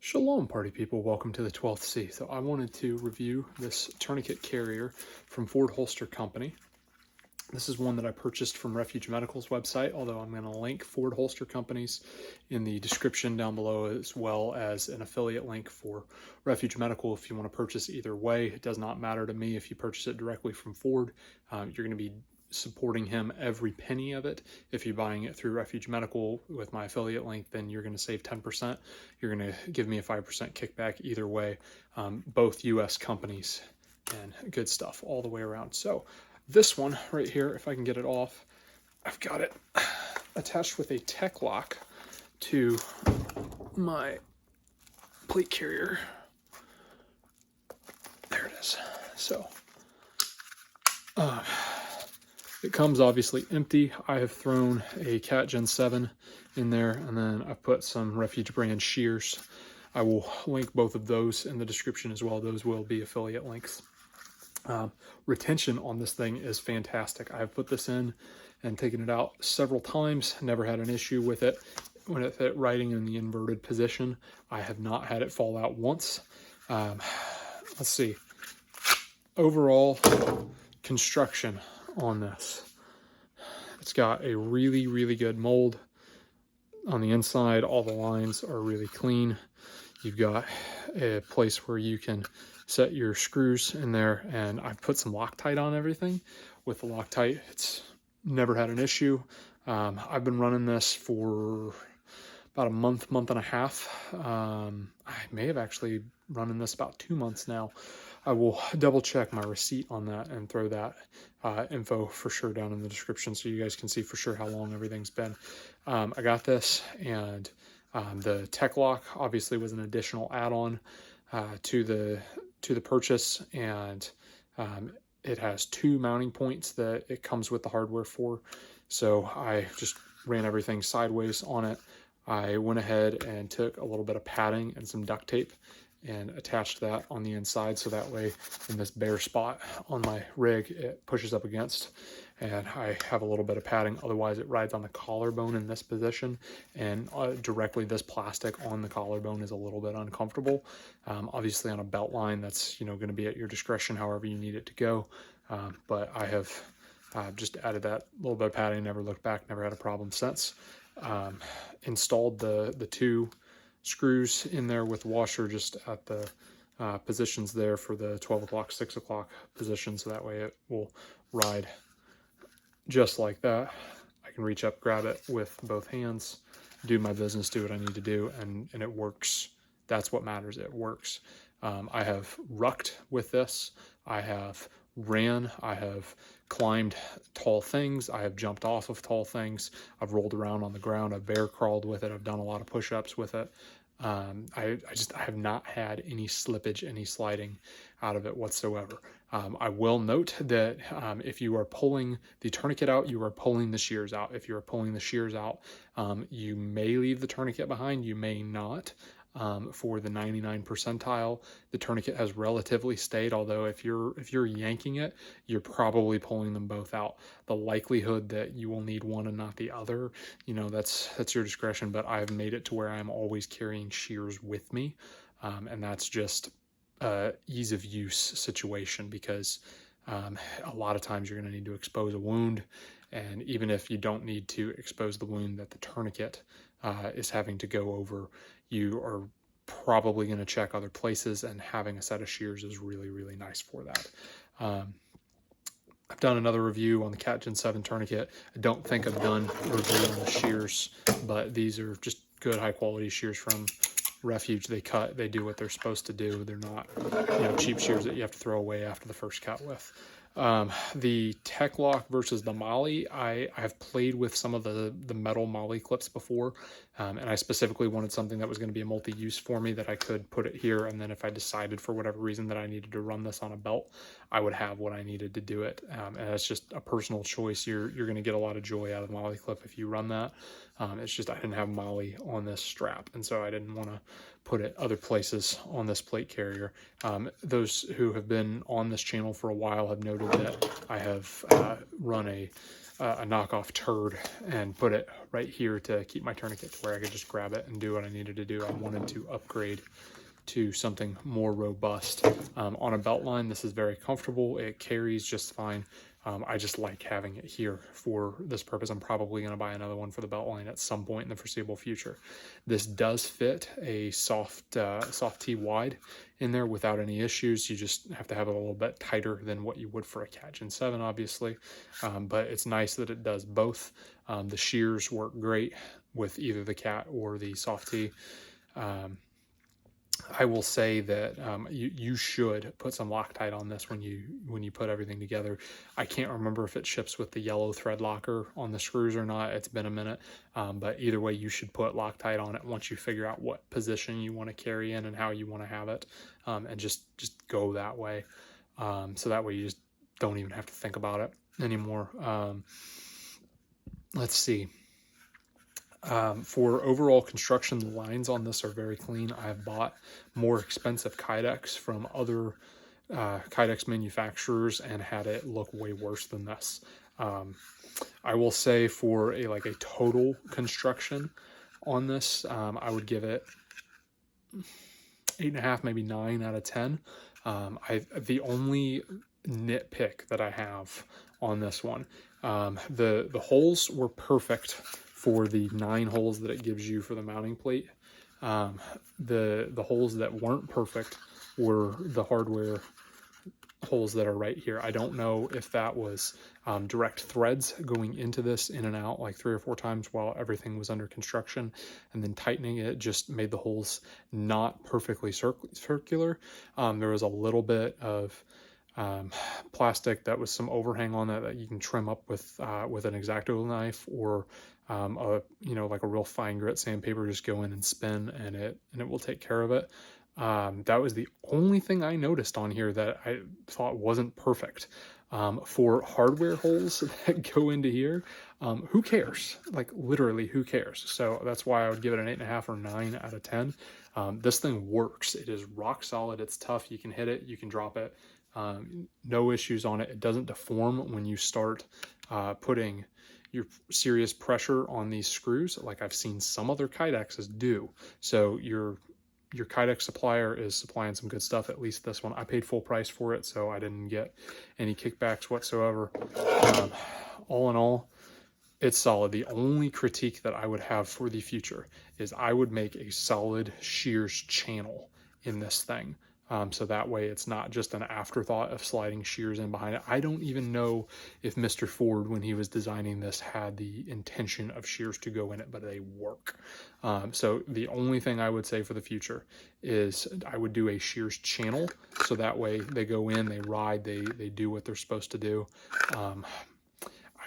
Shalom, party people. Welcome to the 12th C. So I wanted to review this tourniquet carrier from Ford Holster Company. This is one that I purchased from Refuge Medical's website, although I'm going to link Ford Holster Companies in the description down below, as well as an affiliate link for Refuge Medical if you want to purchase either way. It does not matter to me if you purchase it directly from Ford. You're going to be supporting him every penny of it. If you're buying it through Refuge Medical with my affiliate link, then you're going to save 10%. You're going to give me a 5% kickback either way. Both US companies, and good stuff all the way around. So this one right here, if I can get it off, I've got it attached with a tech lock to my plate carrier. There it is. So it comes obviously empty. I have thrown a Cat Gen 7 in there, and then I've put some Refuge brand Shears. I will link both of those in the description as well. Those will be affiliate links. Retention on this thing is fantastic. I've put this in and taken it out several times, never had an issue with it. When it's riding in the inverted position, I have not had it fall out once. Let's see. Overall construction on this. It's got a really, really good mold on the inside. All the lines are really clean. You've got a place where you can set your screws in there, and I've put some Loctite on everything. With the Loctite, it's never had an issue. I've been running this for about a month and a half. I may have actually running this about 2 months now. I will double check my receipt on that and throw that info for sure down in the description so you guys can see for sure how long everything's been. I got this, and the tech lock obviously was an additional add-on to the purchase, and it has 2 mounting points that it comes with the hardware for. So I just ran everything sideways on it. I went ahead and took a little bit of padding and some duct tape and attached that on the inside, so that way in this bare spot on my rig it pushes up against, and I have a little bit of padding. Otherwise it rides on the collarbone in this position, and directly this plastic on the collarbone is a little bit uncomfortable. Obviously on a belt line, that's going to be at your discretion however you need it to go, but I have just added that little bit of padding, never looked back, never had a problem since. Installed the 2 screws in there with the washer just at the positions there for the 12 o'clock, 6 o'clock position, so that way it will ride just like that. I can reach up, grab it with both hands, do my business, do what I need to do, and it works. That's what matters. It works. I have rucked with this. I have ran. I have climbed tall things. I have jumped off of tall things. I've rolled around on the ground. I've bear crawled with it. I've done a lot of push-ups with it. I have not had any slippage, any sliding out of it whatsoever. I will note that if you are pulling the tourniquet out, you are pulling the shears out. If you are pulling the shears out, you may leave the tourniquet behind, you may not. For the 99 percentile, the tourniquet has relatively stayed, although if you're yanking it, you're probably pulling them both out. The likelihood that you will need one and not the other, that's your discretion, but I've made it to where I'm always carrying shears with me, and that's just ease of use situation, because a lot of times you're going to need to expose a wound, and even if you don't need to expose the wound that the tourniquet is having to go over, you are probably going to check other places, and having a set of shears is really, really nice for that. I've done another review on the Cat Gen 7 tourniquet. I don't think I've done a review on the shears, but these are just good high quality shears from Refuge. They cut, they do what they're supposed to do. They're not cheap shears that you have to throw away after the first cut with. The tech lock versus the Molly, I have played with some of the metal Molly clips before, and I specifically wanted something that was going to be a multi-use for me, that I could put it here, and then if I decided for whatever reason that I needed to run this on a belt, I would have what I needed to do it. And it's just a personal choice. You're going to get a lot of joy out of the Molly clip if you run that. It's just I didn't have Molly on this strap, and so I didn't want to put it other places on this plate carrier. Those who have been on this channel for a while have noted that I have run a a knockoff turd and put it right here to keep my tourniquet to where I could just grab it and do what I needed to do. I wanted to upgrade to something more robust. On a belt line, this is very comfortable. It carries just fine. I just like having it here for this purpose. I'm probably going to buy another one for the belt line at some point in the foreseeable future. This does fit a soft T wide in there without any issues. You just have to have it a little bit tighter than what you would for a Cat Gen 7, obviously. But it's nice that it does both. The shears work great with either the Cat or the soft T. I will say that you should put some Loctite on this when you put everything together. I can't remember if it ships with the yellow thread locker on the screws or not. It's been a minute, but either way, you should put Loctite on it once you figure out what position you want to carry in and how you want to have it, and just go that way. So that way you just don't even have to think about it anymore. Let's see. For overall construction, the lines on this are very clean. I have bought more expensive Kydex from other Kydex manufacturers and had it look way worse than this. I will say for a total construction on this, I would give it 8.5, maybe 9 out of 10. The only nitpick that I have on this one, the holes were perfect for the 9 holes that it gives you for the mounting plate. The holes that weren't perfect were the hardware holes that are right here. I don't know if that was direct threads going into this in and out like 3 or 4 times while everything was under construction, and then tightening it just made the holes not perfectly circular. There was a little bit of plastic that was some overhang on that you can trim up with an X-Acto knife, or like a real fine grit sandpaper. Just go in and spin, and it will take care of it. That was the only thing I noticed on here that I thought wasn't perfect. For hardware holes that go into here, who cares? Like, literally, who cares? So that's why I would give it an 8.5 or 9 out of 10. This thing works. It is rock solid. It's tough. You can hit it. You can drop it. No issues on it. It doesn't deform when you start putting your serious pressure on these screws, like I've seen some other Kydexes do. So your Kydex supplier is supplying some good stuff. At least this one, I paid full price for it, so I didn't get any kickbacks whatsoever. All in all, it's solid. The only critique that I would have for the future is I would make a solid Shears channel in this thing. So that way it's not just an afterthought of sliding shears in behind it. I don't even know if Mr. Ford, when he was designing this, had the intention of shears to go in it, but they work. So the only thing I would say for the future is I would do a shears channel, so that way they go in, they ride, they do what they're supposed to do.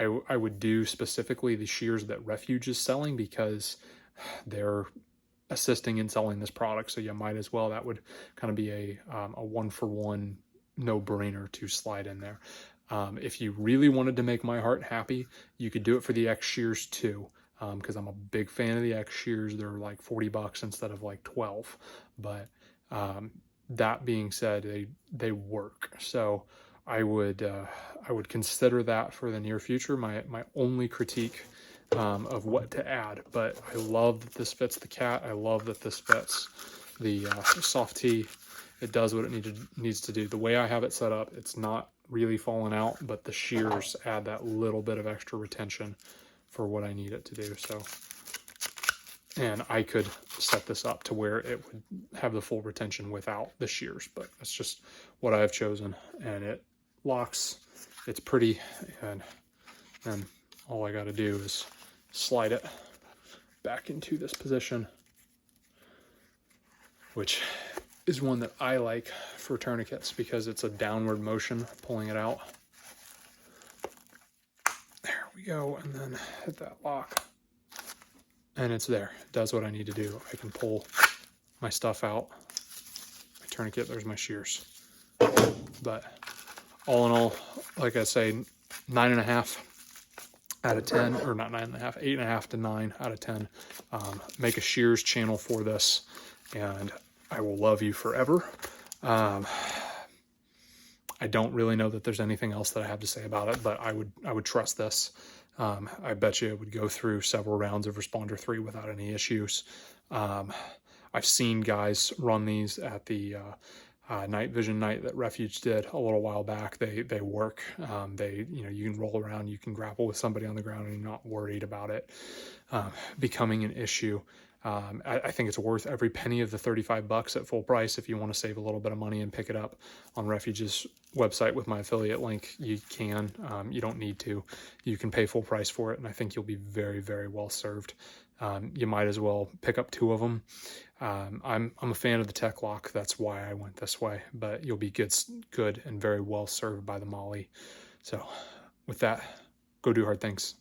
I would do specifically the shears that Refuge is selling, because they're assisting in selling this product, so you might as well. That would kind of be a 1-for-1 no-brainer to slide in there. If you really wanted to make my heart happy, you could do it for the X Shears too, because I'm a big fan of the X Shears. They're like $40 instead of like 12. But that being said, they work. So I would consider that for the near future. My only critique of what to add, but I love that this fits the Cat. I love that this fits the soft T. It does what it needs to do. The way I have it set up, it's not really falling out, but the shears add that little bit of extra retention for what I need it to do. So, and I could set this up to where it would have the full retention without the shears, but that's just what I have chosen, and it locks. It's pretty, and all I got to do is slide it back into this position, which is one that I like for tourniquets because it's a downward motion pulling it out. There we go, and then hit that lock, and it's there. It does what I need to do. I can pull my stuff out, my tourniquet, there's my shears. But all in all, like I say, 9.5 out of 10, or not 9.5, 8.5 to 9 out of 10. Make a shears channel for this, and I will love you forever. I don't really know that there's anything else that I have to say about it, but I would trust this. I bet you it would go through several rounds of Responder 3 without any issues. I've seen guys run these at the night vision night that Refuge did a little while back. They work. You can roll around, you can grapple with somebody on the ground, and you're not worried about it becoming an issue. I think it's worth every penny of the $35 at full price. If you want to save a little bit of money and pick it up on Refuge's website with my affiliate link, you can. You don't need to. You can pay full price for it, and I think you'll be very, very well served. You might as well pick up 2 of them. I'm a fan of the tech lock. That's why I went this way, but you'll be good and very well served by the Molly. So with that, go do hard things.